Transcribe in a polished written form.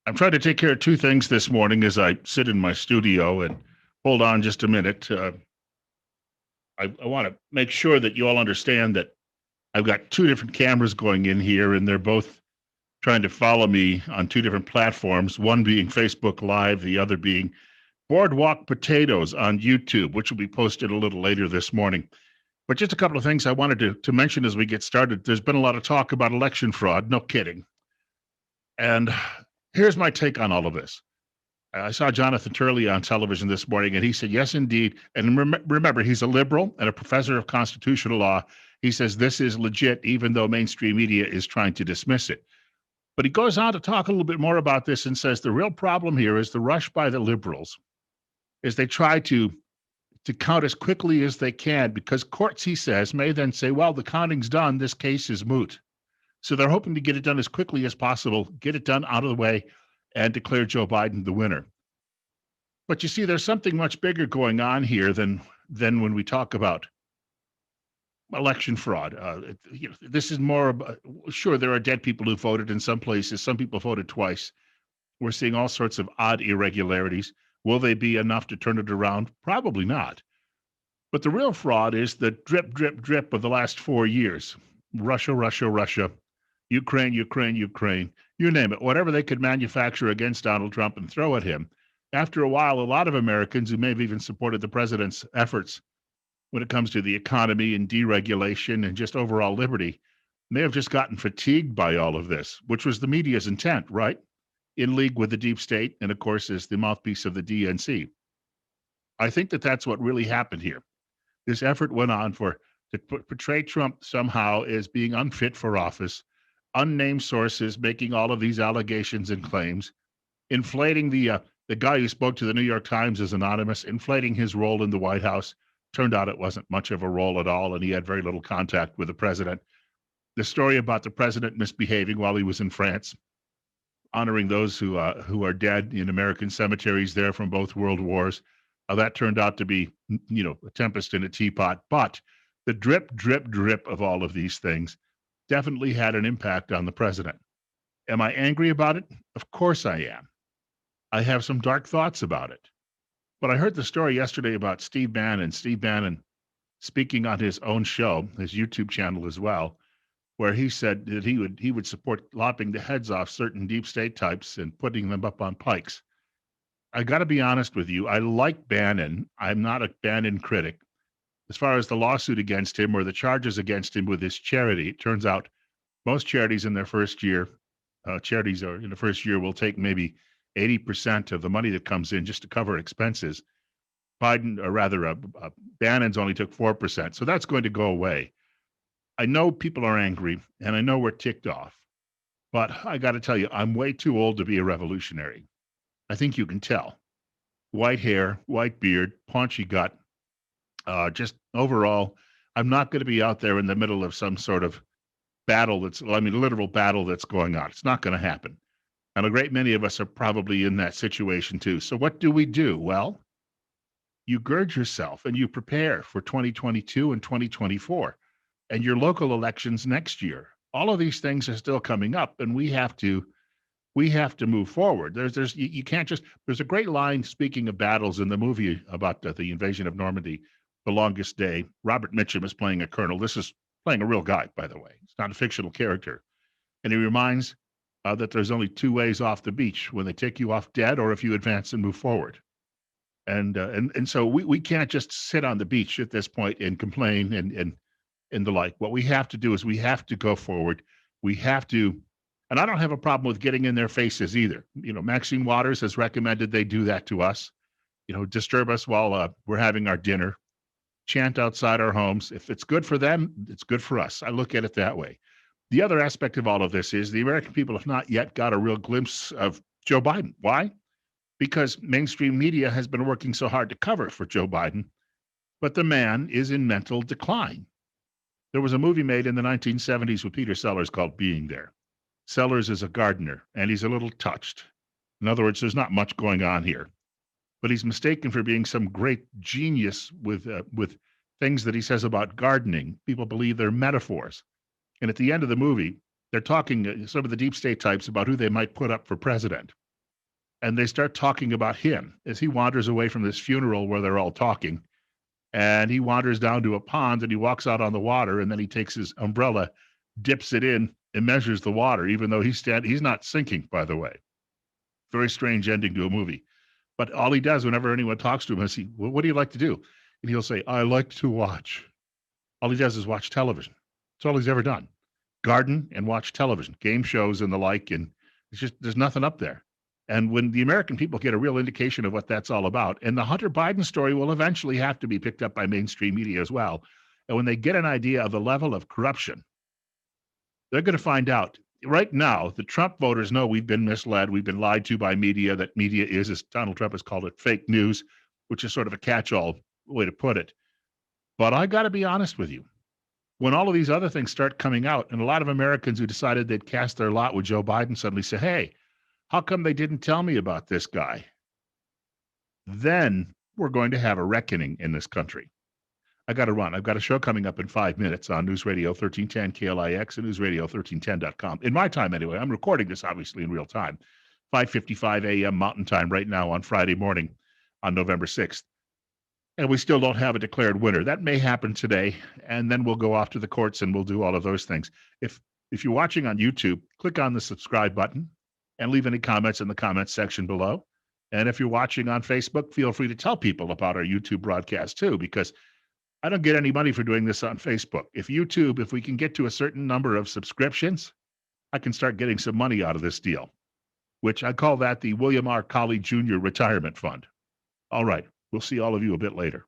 I'm trying to take care of two things this morning as I sit in my studio and hold on just a minute. I want to make sure that you all understand that I've got two different cameras going in here, and they're both trying to follow me on two different platforms, one being Facebook Live, the other being Boardwalk Potatoes on YouTube, which will be posted a little later this morning. But just a couple of things I wanted to mention as we get started. There's been a lot of talk about election fraud, no kidding. And here's my take on all of this. I saw Jonathan Turley on television this morning, and he said, yes, indeed. And remember, he's a liberal and a professor of constitutional law. He says this is legit, even though mainstream media is trying to dismiss it. But he goes on to talk a little bit more about this and says the real problem here is the rush by the liberals is they try to count as quickly as they can because courts, he says, may then say, well, the counting's done. This case is moot. So they're hoping to get it done as quickly as possible, get it done out of the way, and declare Joe Biden the winner. But you see, there's something much bigger going on here than when we talk about election fraud. This is more about, sure, there are dead people who voted in some places. Some people voted twice. We're seeing all sorts of odd irregularities. Will they be enough to turn it around? Probably not. But the real fraud is the drip, drip, drip of the last 4 years. Russia, Russia, Russia. Ukraine, Ukraine, Ukraine, you name it, whatever they could manufacture against Donald Trump and throw at him. After a while, a lot of Americans who may have even supported the president's efforts when it comes to the economy and deregulation and just overall liberty may have just gotten fatigued by all of this, which was the media's intent, right? In league with the deep state and, of course, is the mouthpiece of the DNC. I think that that's what really happened here. This effort went on to portray Trump somehow as being unfit for office, unnamed sources making all of these allegations and claims, inflating the guy who spoke to the New York Times as anonymous, inflating his role in the White House. Turned out it wasn't much of a role at all, and he had very little contact with the president. The story about the president misbehaving while he was in France, honoring those who are dead in American cemeteries there from both world wars, that turned out to be, a tempest in a teapot. But the drip, drip, drip of all of these things definitely had an impact on the president. Am I angry about it? Of course I am. I have some dark thoughts about it. But I heard the story yesterday about Steve Bannon speaking on his own show, his YouTube channel as well, where he said that he would support lopping the heads off certain deep state types and putting them up on pikes. I got to be honest with you. I like Bannon. I'm not a Bannon critic. As far as the lawsuit against him or the charges against him with his charity, it turns out most charities in their first year, will take maybe 80% of the money that comes in just to cover expenses. Bannon's only took 4%. So that's going to go away. I know people are angry and I know we're ticked off, but I got to tell you, I'm way too old to be a revolutionary. I think you can tell. White hair, white beard, paunchy gut. Just overall, I'm not going to be out there in the middle of some sort of literal battle that's going on. It's not going to happen. And a great many of us are probably in that situation too. So what do we do? Well, you gird yourself and you prepare for 2022 and 2024 and your local elections next year. All of these things are still coming up, and we have to move forward. You can't just. There's a great line, speaking of battles, in the movie about the invasion of Normandy, The Longest Day. Robert Mitchum is playing a colonel. This is playing a real guy, by the way. It's not a fictional character, and he reminds that there's only two ways off the beach: when they take you off dead, or if you advance and move forward. And so we can't just sit on the beach at this point and complain and the like. What we have to do is we have to go forward. We have to, and I don't have a problem with getting in their faces either. Maxine Waters has recommended they do that to us. Disturb us while we're having our dinner, chant outside our homes. If it's good for them, it's good for us. I look at it that way. The other aspect of all of this is the American people have not yet got a real glimpse of Joe Biden. Why? Because mainstream media has been working so hard to cover for Joe Biden, but the man is in mental decline. There was a movie made in the 1970s with Peter Sellers called Being There. Sellers is a gardener, and he's a little touched. In other words, there's not much going on here. But he's mistaken for being some great genius with things that he says about gardening. People believe they're metaphors. And at the end of the movie, they're talking, some of the deep state types, about who they might put up for president. and they start talking about him as he wanders away from this funeral where they're all talking. And he wanders down to a pond and he walks out on the water, and then he takes his umbrella, dips it in, and measures the water, even though he's not sinking, by the way. Very strange ending to a movie. But all he does whenever anyone talks to him is what do you like to do? And he'll say, I like to watch. All he does is watch television. That's all he's ever done. Garden and watch television, game shows and the like. And it's just, there's nothing up there. And when the American people get a real indication of what that's all about, and the Hunter Biden story will eventually have to be picked up by mainstream media as well. And when they get an idea of the level of corruption, they're going to find out. Right now, the Trump voters know we've been misled. We've been lied to by media. That media is, as Donald Trump has called it, fake news, which is sort of a catch-all way to put it. But I got to be honest with you. When all of these other things start coming out, and a lot of Americans who decided they'd cast their lot with Joe Biden suddenly say, hey, how come they didn't tell me about this guy? Then we're going to have a reckoning in this country. I got to run. I've got a show coming up in 5 minutes on News Radio 1310 KLIX and newsradio1310.com. In my time, anyway. I'm recording this, obviously, in real time. 5:55 a.m. Mountain Time right now on Friday morning on November 6th. And we still don't have a declared winner. That may happen today, and then we'll go off to the courts and we'll do all of those things. If you're watching on YouTube, click on the subscribe button and leave any comments in the comments section below. And if you're watching on Facebook, feel free to tell people about our YouTube broadcast too, because I don't get any money for doing this on Facebook. If we can get to a certain number of subscriptions, I can start getting some money out of this deal, which I call that the William R. Colley Jr. Retirement Fund. All right. We'll see all of you a bit later.